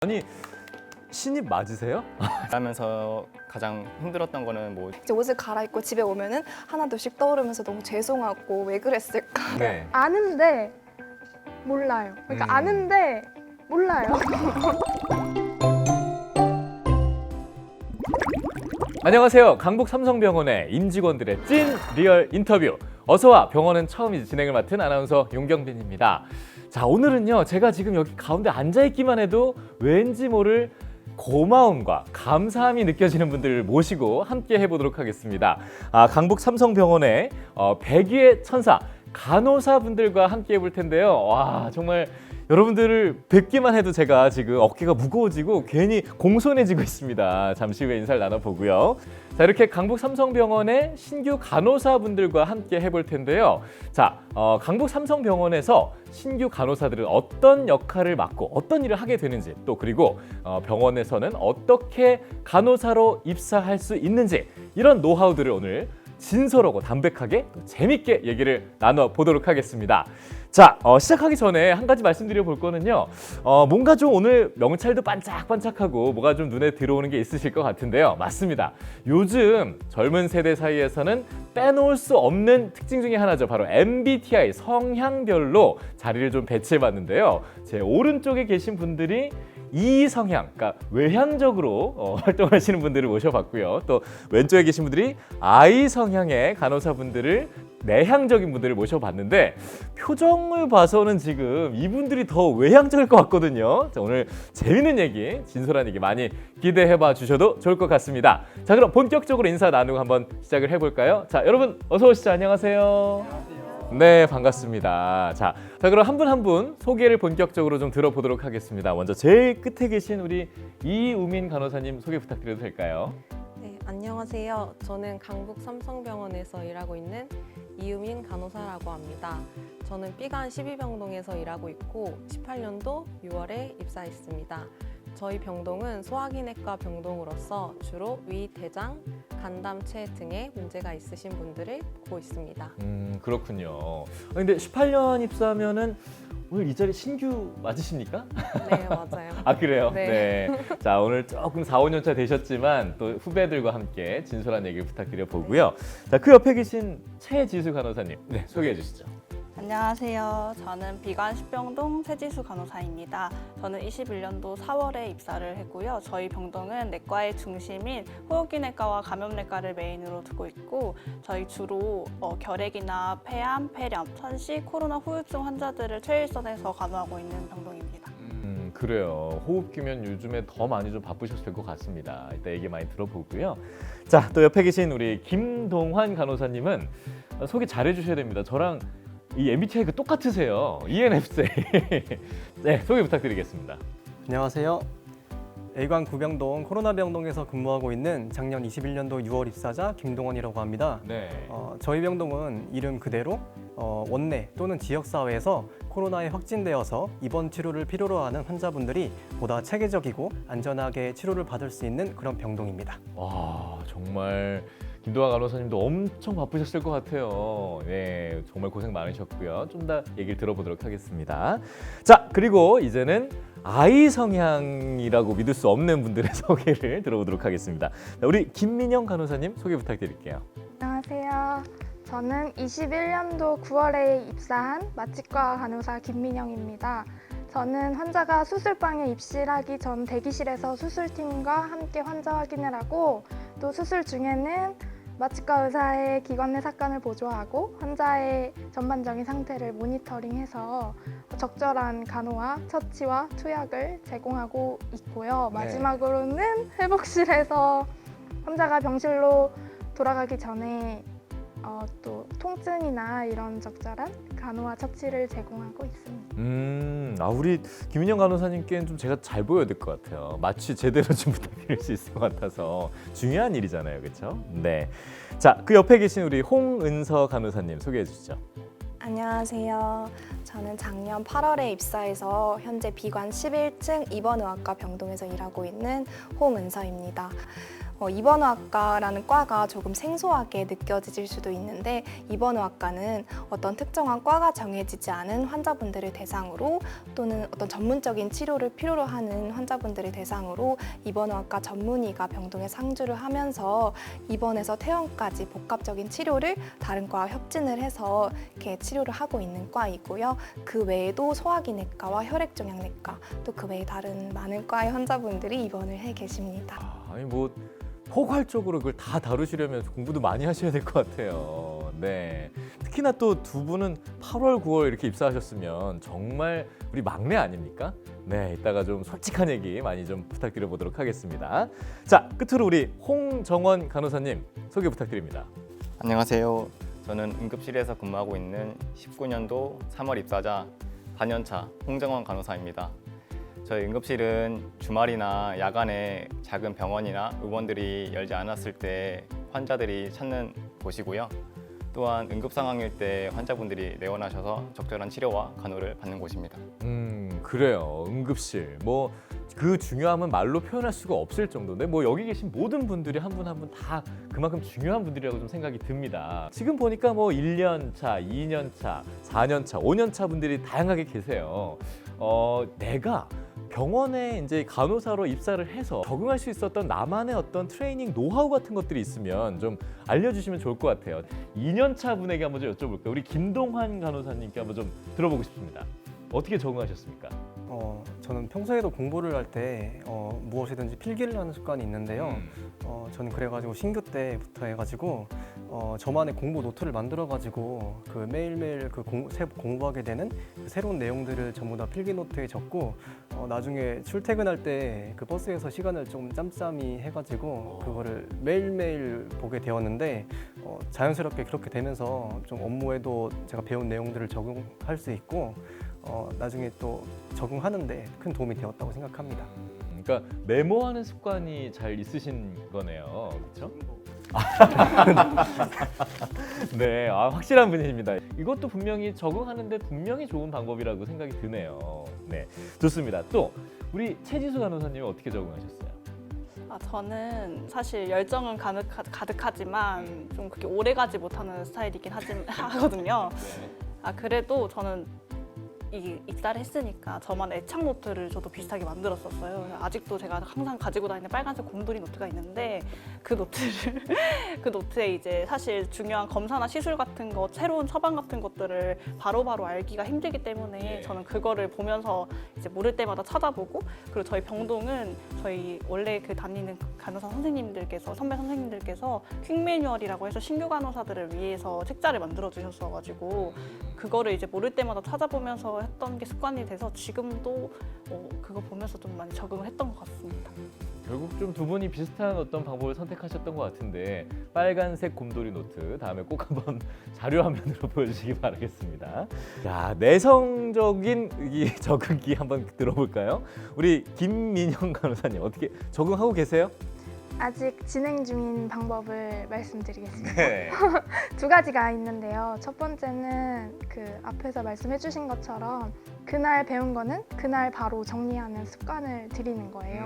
아니 신입 맞으세요? 하면서 가장 힘들었던 거는 뭐 이제 옷을 갈아입고 집에 오면은 하나둘씩 떠오르면서 너무 죄송하고 왜 그랬을까. 네. 아는데 몰라요. 그러니까 음. 아는데 몰라요. 안녕하세요. 강북 삼성병원의 임직원들의 찐 리얼 인터뷰. 어서와 병원은 처음 진행을 맡은 아나운서 용경빈입니다. 자, 오늘은요. 제가 지금 여기 가운데 앉아있기만 해도 왠지 모를 고마움과 감사함이 느껴지는 분들을 모시고 함께 해보도록 하겠습니다. 강북 삼성병원의 백위의 천사 간호사분들과 함께 해볼 텐데요. 와, 정말 여러분들을 뵙기만 해도 제가 지금 어깨가 무거워지고 괜히 공손해지고 있습니다. 잠시 후에 인사를 나눠보고요. 자, 이렇게 강북 삼성병원의 신규 간호사분들과 함께 해볼 텐데요. 자, 강북 삼성병원에서 신규 간호사들은 어떤 역할을 맡고 어떤 일을 하게 되는지, 또 그리고 병원에서는 어떻게 간호사로 입사할 수 있는지, 이런 노하우들을 오늘 진솔하고 담백하게 또 재밌게 얘기를 나눠보도록 하겠습니다. 자, 시작하기 전에 한 가지 말씀드려 볼 거는요. 뭔가 좀 오늘 명찰도 반짝반짝하고 뭐가 좀 눈에 들어오는 게 있으실 것 같은데요. 맞습니다. 요즘 젊은 세대 사이에서는 빼놓을 수 없는 특징 중에 하나죠. 바로 MBTI 성향별로 자리를 좀 배치해봤는데요. 제 오른쪽에 계신 분들이 E 성향, 그러니까 외향적으로 활동하시는 분들을 모셔봤고요. 또 왼쪽에 계신 분들이 I 성향의 간호사분들을, 내향적인 분들을 모셔봤는데 표정을 봐서는 지금 이분들이 더 외향적일 것 같거든요. 자, 오늘 재밌는 얘기, 진솔한 얘기 많이 기대해봐 주셔도 좋을 것 같습니다. 자, 그럼 본격적으로 인사 나누고 한번 시작을 해볼까요? 자, 여러분 어서 오시죠. 안녕하세요. 네, 반갑습니다. 자, 그럼 한 분 한 분 소개를 본격적으로 좀 들어보도록 하겠습니다. 먼저 제일 끝에 계신 우리 이우민 간호사님 소개 부탁드려도 될까요? 네, 안녕하세요. 저는 강북 삼성병원에서 일하고 있는 이우민 간호사라고 합니다. 저는 B관 12병동에서 일하고 있고 18년도 6월에 입사했습니다. 저희 병동은 소화기내과 병동으로서 주로 위, 대장, 간담체 등의 문제가 있으신 분들을 보고 있습니다. 그렇군요. 근데 18년 입사하면은 오늘 이 자리 신규 맞으십니까? 네, 맞아요. 아, 그래요? 네. 자, 오늘 조금 4, 5년 차 되셨지만 또 후배들과 함께 진솔한 얘기를 부탁드려 보고요. 자, 그 옆에 계신 최지수 간호사님, 네, 소개해 주시죠. 안녕하세요. 저는 B관 10병동 최지수 간호사입니다. 저는 21년도 4월에 입사를 했고요. 저희 병동은 내과의 중심인 호흡기내과와 감염내과를 메인으로 두고 있고, 저희 주로 결핵이나 폐암, 폐렴, 천식, 코로나 후유증 환자들을 최일선에서 간호하고 있는 병동입니다. 그래요. 호흡기면 요즘에 더 많이 좀 바쁘셨을 것 같습니다. 이따 얘기 많이 들어보고요. 자, 또 옆에 계신 우리 김동환 간호사님은 소개 잘해 주셔야 됩니다. 저랑 이 MBTI가 똑같으세요. ENFJ. 네, 소개 부탁드리겠습니다. 안녕하세요. A관 9병동 코로나병동에서 근무하고 있는 작년 21년도 6월 입사자 김동원이라고 합니다. 네. 저희 병동은 이름 그대로 원내 또는 지역사회에서 코로나에 확진되어서 입원 치료를 필요로 하는 환자분들이 보다 체계적이고 안전하게 치료를 받을 수 있는 그런 병동입니다. 와, 정말 김동환 간호사님도 엄청 바쁘셨을 것 같아요. 네, 정말 고생 많으셨고요. 좀 더 얘기를 들어보도록 하겠습니다. 자, 그리고 이제는 I 성향이라고 믿을 수 없는 분들의 소개를 들어보도록 하겠습니다. 자, 우리 김민영 간호사님 소개 부탁드릴게요. 안녕하세요. 저는 21년도 9월에 입사한 마취과 간호사 김민영입니다. 저는 환자가 수술방에 입실하기 전 대기실에서 수술팀과 함께 환자 확인을 하고, 또 수술 중에는 마취과 의사의 기관 내 삭관을 보조하고 환자의 전반적인 상태를 모니터링해서 적절한 간호와 처치와 투약을 제공하고 있고요. 마지막으로는 회복실에서 환자가 병실로 돌아가기 전에 또 통증이나 이런 적절한 간호와 처치를 제공하고 있습니다. 우리 김인영 간호사님께는 좀 제가 잘 보여야 될 것 같아요. 마취 제대로 좀 부탁드릴 수 있을 것 같아서 중요한 일이잖아요, 그렇죠? 네. 자, 그 옆에 계신 우리 홍은서 간호사님 소개해 주시죠. 안녕하세요. 저는 작년 8월에 입사해서 현재 B관 11층 입원의학과 병동에서 일하고 있는 홍은서입니다. 입원의학과라는 과가 조금 생소하게 느껴질 수도 있는데 입원의학과는 어떤 특정한 과가 정해지지 않은 환자분들을 대상으로 또는 어떤 전문적인 치료를 필요로 하는 환자분들을 대상으로 입원의학과 전문의가 병동에 상주를 하면서 입원에서 퇴원까지 복합적인 치료를 다른 과와 협진을 해서 이렇게 치료를 하고 있는 과이고요. 그 외에도 소화기내과와 혈액종양내과 또 그 외에 다른 많은 과의 환자분들이 입원을 해 계십니다. 아니 뭐 포괄적으로 그걸 다 다루시려면 공부도 많이 하셔야 될 것 같아요. 네. 특히나 또 두 분은 8월, 9월 이렇게 입사하셨으면 정말 우리 막내 아닙니까? 네, 이따가 좀 솔직한 얘기 많이 좀 부탁드려 보도록 하겠습니다. 자, 끝으로 우리 홍정원 간호사님 소개 부탁드립니다. 안녕하세요. 저는 응급실에서 근무하고 있는 19년도 3월 입사자 4년차 홍정원 간호사입니다. 저희 응급실은 주말이나 야간에 작은 병원이나 의원들이 열지 않았을 때 환자들이 찾는 곳이고요. 또한 응급 상황일 때 환자분들이 내원하셔서 적절한 치료와 간호를 받는 곳입니다. 그래요. 응급실. 뭐 그 중요함은 말로 표현할 수가 없을 정도인데 뭐 여기 계신 모든 분들이 한 분 한 분 다 그만큼 중요한 분들이라고 좀 생각이 듭니다. 지금 보니까 뭐 1년 차, 2년 차, 4년 차, 5년 차 분들이 다양하게 계세요. 내가 병원에 이제 간호사로 입사를 해서 적응할 수 있었던 나만의 어떤 트레이닝 노하우 같은 것들이 있으면 좀 알려주시면 좋을 것 같아요. 2년 차 분에게 한번 좀 여쭤볼게요. 우리 김동환 간호사님께 한번 좀 들어보고 싶습니다. 어떻게 적응하셨습니까? 저는 평소에도 공부를 할 때 무엇이든지 필기를 하는 습관이 있는데요. 저는 그래가지고 신규 때부터 해가지고 저만의 공부 노트를 만들어가지고 그 매일매일 공부하게 되는 그 새로운 내용들을 전부 다 필기 노트에 적고 나중에 출퇴근할 때 그 버스에서 시간을 좀 짬짬이 해가지고 그거를 매일매일 보게 되었는데 자연스럽게 그렇게 되면서 좀 업무에도 제가 배운 내용들을 적용할 수 있고 나중에 또 적응하는데 큰 도움이 되었다고 생각합니다. 그러니까 메모하는 습관이 잘 있으신 거네요, 그렇죠? 네, 확실한 분이십니다. 이것도 분명히 적응하는데 분명히 좋은 방법이라고 생각이 드네요. 네, 좋습니다. 또 우리 최지수 간호사님은 어떻게 적응하셨어요? 저는 사실 열정은 가득하지만 좀 그렇게 오래 가지 못하는 스타일이긴 하거든요. 그래도 저는 입사를 했으니까 저만 애착 노트를 저도 비슷하게 만들었었어요. 아직도 제가 항상 가지고 다니는 빨간색 곰돌이 노트가 있는데 그 노트에 이제 사실 중요한 검사나 시술 같은 것, 새로운 처방 같은 것들을 바로바로 알기가 힘들기 때문에 저는 그거를 보면서 이제 모를 때마다 찾아보고, 그리고 저희 병동은 저희 원래 그 다니는 간호사 선생님들께서, 선배 선생님들께서 퀵 매뉴얼이라고 해서 신규 간호사들을 위해서 책자를 만들어 주셨어가지고 그거를 이제 모를 때마다 찾아보면서 했던 게 습관이 돼서 지금도 그거 보면서 좀 많이 적응을 했던 것 같습니다. 결국 좀 두 분이 비슷한 어떤 방법을 선택하셨던 것 같은데 빨간색 곰돌이 노트 다음에 꼭 한번 자료 화면으로 보여주시기 바라겠습니다. 자, 내성적인 이 적응기 한번 들어볼까요? 우리 김민영 간호사님 어떻게 적응하고 계세요? 아직 진행 중인 방법을 말씀드리겠습니다. 네. 두 가지가 있는데요. 첫 번째는 그 앞에서 말씀해 주신 것처럼 그날 배운 거는 그날 바로 정리하는 습관을 들이는 거예요.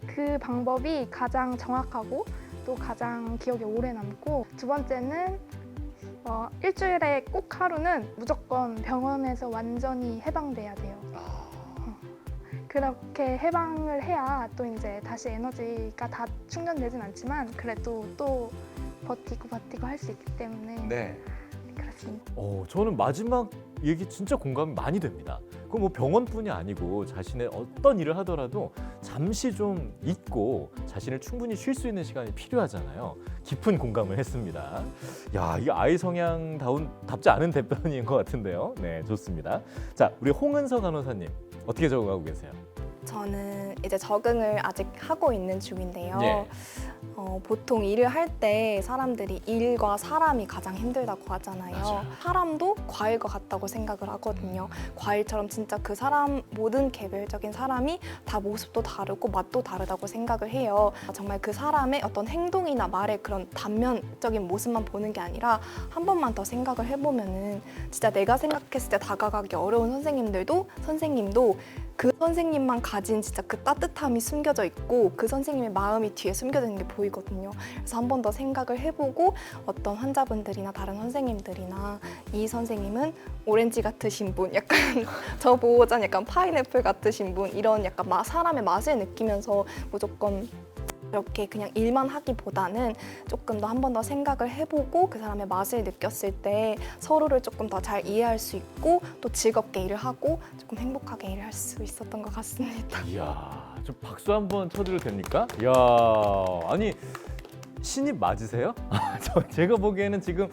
그 방법이 가장 정확하고 또 가장 기억에 오래 남고, 두 번째는 일주일에 꼭 하루는 무조건 병원에서 완전히 해방돼야 돼요. 그렇게 해방을 해야 또 이제 다시 에너지가 다 충전되진 않지만 그래도 또 버티고 할 수 있기 때문에 네. 그렇습니다. 저는 마지막 얘기 진짜 공감이 많이 됩니다. 그건 뭐 병원뿐이 아니고 자신의 어떤 일을 하더라도 잠시 좀 잊고 자신을 충분히 쉴 수 있는 시간이 필요하잖아요. 깊은 공감을 했습니다. 야, 이게 아이 성향답지 않은 답변인 것 같은데요. 네, 좋습니다. 자, 우리 홍은서 간호사님 어떻게 적응하고 계세요? 저는 이제 적응을 아직 하고 있는 중인데요. 예. 보통 일을 할 때 사람들이 일과 사람이 가장 힘들다고 하잖아요. 맞아요. 사람도 과일과 같다고 생각을 하거든요. 과일처럼 진짜 그 사람, 모든 개별적인 사람이 다 모습도 다르고 맛도 다르다고 생각을 해요. 정말 그 사람의 어떤 행동이나 말의 그런 단면적인 모습만 보는 게 아니라 한 번만 더 생각을 해보면은 진짜 내가 생각했을 때 다가가기 어려운 선생님도 그 선생님만 가진 진짜 그 따뜻함이 숨겨져 있고 그 선생님의 마음이 뒤에 숨겨져 있는 게 보이거든요. 그래서 한 번 더 생각을 해보고 어떤 환자분들이나 다른 선생님들이나 이 선생님은 오렌지 같으신 분, 약간 저 보호자는 약간 파인애플 같으신 분, 이런 약간 사람의 맛을 느끼면서 무조건 이렇게 그냥 일만 하기보다는 조금 더 한 번 더 생각을 해보고 그 사람의 맛을 느꼈을 때 서로를 조금 더 잘 이해할 수 있고 또 즐겁게 일을 하고 조금 행복하게 일을 할 수 있었던 것 같습니다. 이야, 좀 박수 한번 쳐드려도 됩니까? 이야, 아니 신입 맞으세요? 제가 보기에는 지금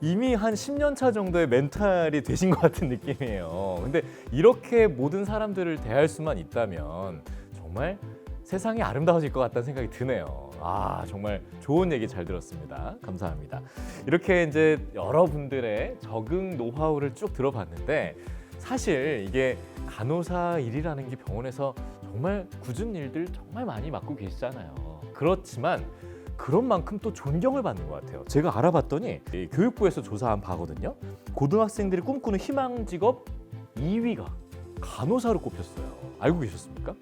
이미 한 10년 차 정도의 멘탈이 되신 것 같은 느낌이에요. 근데 이렇게 모든 사람들을 대할 수만 있다면 정말 세상이 아름다워질 것 같다는 생각이 드네요. 아, 정말 좋은 얘기 잘 들었습니다. 감사합니다. 이렇게 이제 여러분들의 적응 노하우를 쭉 들어봤는데 사실 이게 간호사 일이라는 게 병원에서 정말 굳은 일들 정말 많이 맡고 계시잖아요. 그렇지만 그런 만큼 또 존경을 받는 것 같아요. 제가 알아봤더니 이 교육부에서 조사한 바거든요. 고등학생들이 꿈꾸는 희망 직업 2위가 간호사로 꼽혔어요. 알고 계셨습니까?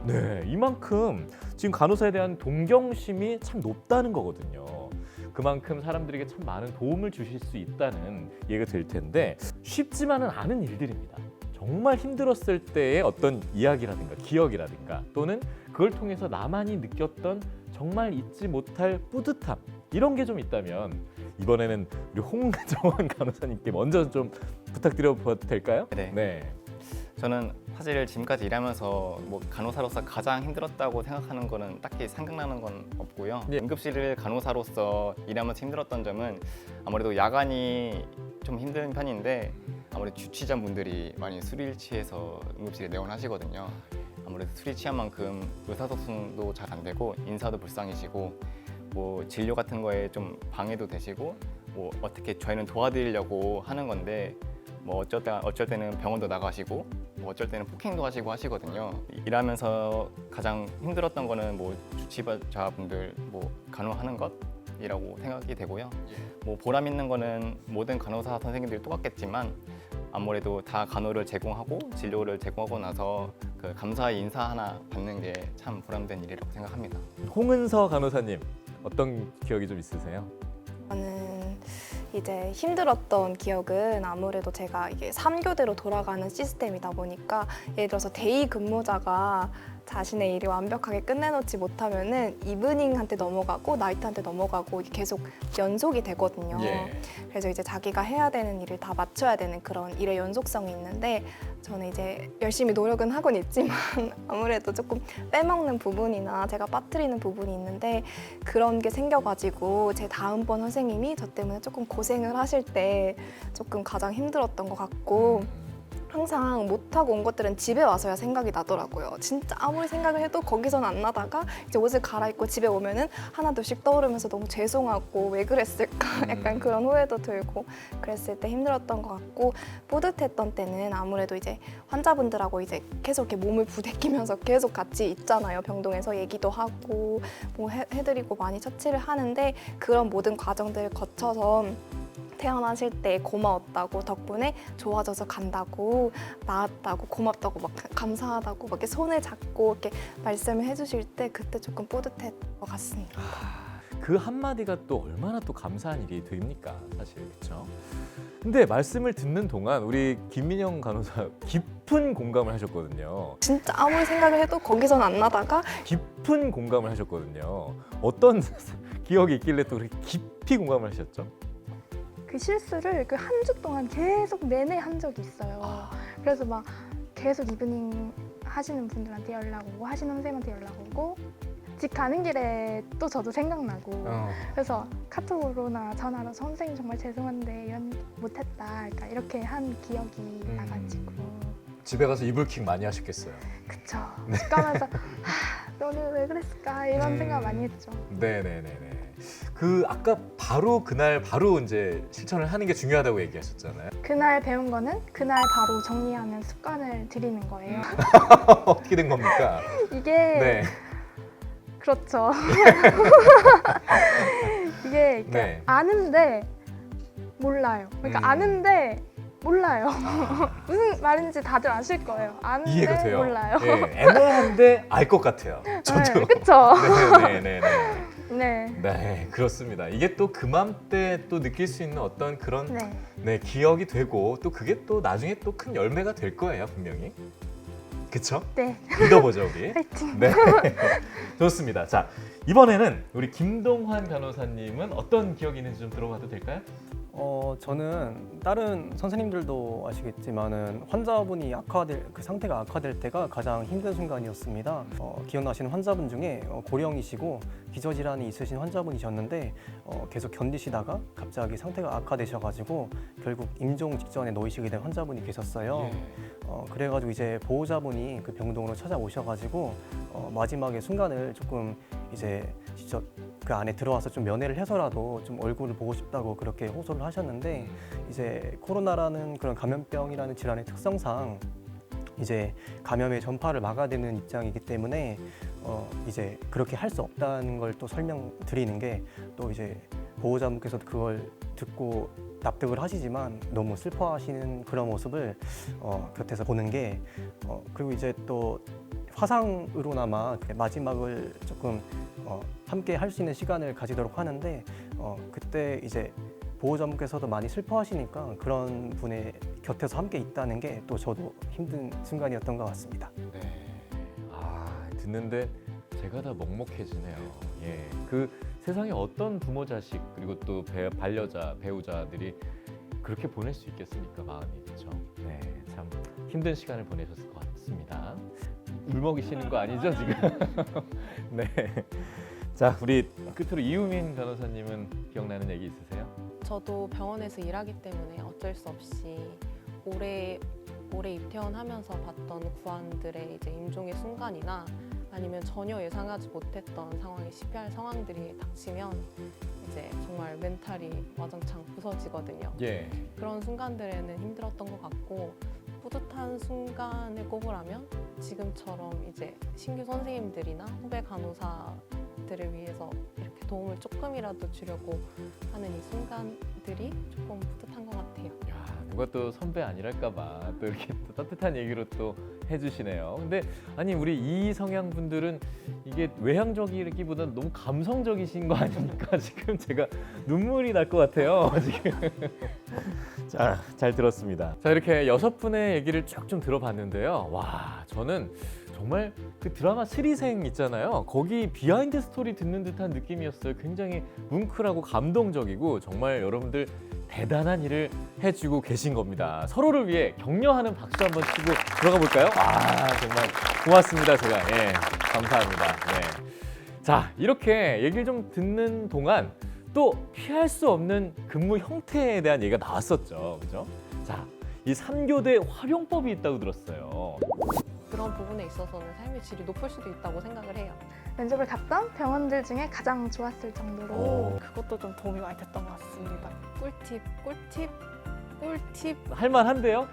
네, 이만큼 지금 간호사에 대한 동경심이 참 높다는 거거든요. 그만큼 사람들에게 참 많은 도움을 주실 수 있다는 얘기가 될 텐데 쉽지만은 않은 일들입니다. 정말 힘들었을 때의 어떤 이야기라든가 기억이라든가 또는 그걸 통해서 나만이 느꼈던 정말 잊지 못할 뿌듯함 이런 게 좀 있다면 이번에는 우리 홍정원 간호사님께 먼저 좀 부탁드려도 될까요? 네. 저는 사실 지금까지 일하면서 뭐 간호사로서 가장 힘들었다고 생각하는 거는 딱히 생각나는 건 없고요. 네. 응급실 간호사로서 일하면서 힘들었던 점은 아무래도 야간이 좀 힘든 편인데 아무래도 주치자분들이 많이 술을 취해서 응급실에 내원하시거든요. 아무래도 술이 취한 만큼 의사소통도 잘 안 되고 인사도 불쌍해지고 뭐 진료 같은 거에 좀 방해도 되시고 뭐 어떻게 저희는 도와드리려고 하는 건데 뭐 어쩔 때는 병원도 나가시고 뭐 어쩔 때는 폭행도 하시고 하시거든요. 일하면서 가장 힘들었던 거는 뭐 주치자분들 뭐 간호하는 것이라고 생각이 되고요. 뭐 보람 있는 거는 모든 간호사 선생님들이 똑같겠지만 아무래도 다 간호를 제공하고 진료를 제공하고 나서 그 감사의 인사 하나 받는 게 참 보람된 일이라고 생각합니다. 홍은서 간호사님 어떤 기억이 좀 있으세요? 저는 이제 힘들었던 기억은 아무래도 제가 이게 3교대로 돌아가는 시스템이다 보니까 예를 들어서 데이 근무자가 자신의 일을 완벽하게 끝내놓지 못하면은 이브닝한테 넘어가고 나이트한테 넘어가고 이게 계속 연속이 되거든요. 그래서 이제 자기가 해야 되는 일을 다 맞춰야 되는 그런 일의 연속성이 있는데 저는 이제 열심히 노력은 하곤 있지만 아무래도 조금 빼먹는 부분이나 제가 빠뜨리는 부분이 있는데 그런 게 생겨가지고 제 다음번 선생님이 저 때문에 조금 고생을 하실 때 조금 가장 힘들었던 것 같고 항상 못하고 온 것들은 집에 와서야 생각이 나더라고요. 진짜 아무리 생각을 해도 거기서는 안 나다가 이제 옷을 갈아입고 집에 오면은 하나둘씩 떠오르면서 너무 죄송하고 왜 그랬을까 약간 그런 후회도 들고 그랬을 때 힘들었던 것 같고 뿌듯했던 때는 아무래도 이제 환자분들하고 이제 계속 이렇게 몸을 부대끼면서 계속 같이 있잖아요. 병동에서 얘기도 하고 뭐 해드리고 많이 처치를 하는데 그런 모든 과정들을 거쳐서 태어나실 때 고마웠다고 덕분에 좋아져서 간다고 나았다고 고맙다고 막 감사하다고 막 이렇게 손을 잡고 이렇게 말씀을 해주실 때 그때 조금 뿌듯했던 것 같습니다. 그 한마디가 또 얼마나 또 감사한 일이 됩니까 사실 그렇죠? 근데 말씀을 듣는 동안 우리 김민영 간호사 깊은 공감을 하셨거든요. 진짜 아무리 생각을 해도 거기서는 안 나다가 깊은 공감을 하셨거든요. 어떤 기억이 있길래 또 그렇게 깊이 공감을 하셨죠? 그 실수를 그 한 주 동안 계속 내내 한 적이 있어요. 그래서 막 계속 이브닝 하시는 분들한테 연락 오고 하시는 선생님한테 연락 오고 집 가는 길에 또 저도 생각나고 그래서 카톡으로나 전화로 선생님 정말 죄송한데 이런 못했다 그러니까 이렇게 한 기억이 나가지고 집에 가서 이불킥 많이 하셨겠어요. 그쵸. 집 가면서 너는 왜 그랬을까 이런 생각 많이 했죠. 네네네네. 그 아까 바로 그날 바로 이제 실천을 하는 게 중요하다고 얘기하셨잖아요. 그날 배운 거는 그날 바로 정리하는 습관을 들이는 거예요. 어떻게 된 겁니까? 이게 네. 그렇죠. 이게 네. 아는데 몰라요. 그러니까 아는데 몰라요. 무슨 말인지 다들 아실 거예요. 아는데 이해가 돼요. 몰라요. 예, 애매한데 알 것 같아요. 저도. 네, 그쵸? 네네네. 네. 네, 그렇습니다. 이게 또 그맘때 또 느낄 수 있는 어떤 그런 네. 네, 기억이 되고 또 그게 또 나중에 또 큰 열매가 될 거예요, 분명히. 그쵸? 네. 믿어보죠, 우리. 파이팅. 네. 좋습니다. 자, 이번에는 우리 김동환 간호사님은 어떤 기억이 있는지 좀 들어봐도 될까요? 저는 다른 선생님들도 아시겠지만은 환자분이 그 상태가 악화될 때가 가장 힘든 순간이었습니다. 기억나시는 환자분 중에 고령이시고 기저질환이 있으신 환자분이셨는데 계속 견디시다가 갑자기 상태가 악화되셔가지고 결국 임종 직전에 놓이시게 된 환자분이 계셨어요. 그래가지고 이제 보호자분이 그 병동으로 찾아오셔가지고 마지막에 순간을 조금 이제 직접 그 안에 들어와서 좀 면회를 해서라도 좀 얼굴을 보고 싶다고 그렇게 호소를 하셨는데 이제 코로나라는 그런 감염병이라는 질환의 특성상 이제 감염의 전파를 막아야 되는 입장이기 때문에 이제 그렇게 할 수 없다는 걸 또 설명드리는 게 또 이제 보호자분께서도 그걸 듣고 납득을 하시지만 너무 슬퍼하시는 그런 모습을 곁에서 보는 게 그리고 이제 또 화상으로나마 마지막을 조금 함께 할 수 있는 시간을 가지도록 하는데 그때 이제 보호자분께서도 많이 슬퍼하시니까 그런 분의 곁에서 함께 있다는 게 또 저도 힘든 순간이었던 것 같습니다. 네. 아, 듣는데 제가 다 먹먹해지네요. 예. 그 세상에 어떤 부모 자식 그리고 또 반려자, 배우자들이 그렇게 보낼 수 있겠습니까? 마음이. 그렇죠? 네. 참 힘든 시간을 보내셨을 것 같습니다. 울먹이시는 거 아니죠, 지금? 네. 자, 우리 끝으로 이유민 간호사님은 기억나는 얘기 있으세요? 저도 병원에서 일하기 때문에 어쩔 수 없이 올해 입퇴원하면서 봤던 구안들의 이제 임종의 순간이나 아니면 전혀 예상하지 못했던 상황이 CPR 상황들이 닥치면 이제 정말 멘탈이 와장창 부서지거든요. 예. 그런 순간들에는 힘들었던 것 같고 뿌듯한 순간을 꼽으라면 지금처럼 이제 신규 선생님들이나 후배 간호사들을 위해서 이렇게 도움을 조금이라도 주려고 하는 이 순간들이 조금 뿌듯한 것 같아요. 야, 누가 또 선배 아니랄까봐 또 이렇게 또 따뜻한 얘기로 또 해주시네요. 근데 아니 우리 이 성향 분들은 이게 외향적이기보다는 너무 감성적이신 거 아닙니까? 지금 제가 눈물이 날 것 같아요. 지금. 자, 잘 들었습니다. 자, 이렇게 6분의 얘기를 쭉 좀 들어봤는데요. 와, 저는 정말 그 드라마 스리생 있잖아요. 거기 비하인드 스토리 듣는 듯한 느낌이었어요. 굉장히 뭉클하고 감동적이고 정말 여러분들 대단한 일을 해주고 계신 겁니다. 서로를 위해 격려하는 박수 한번 치고 들어가 볼까요? 아, 정말 고맙습니다. 제가. 예, 감사합니다. 네. 자, 이렇게 얘기를 좀 듣는 동안 또 피할 수 없는 근무 형태에 대한 얘기가 나왔었죠. 그죠? 자, 이 3교대 활용법이 있다고 들었어요. 그런 부분에 있어서는 삶의 질이 높을 수도 있다고 생각을 해요. 면접을 봤던 병원들 중에 가장 좋았을 정도로 오. 그것도 좀 도움이 많이 됐던 것 같습니다. 꿀팁. 할만한데요?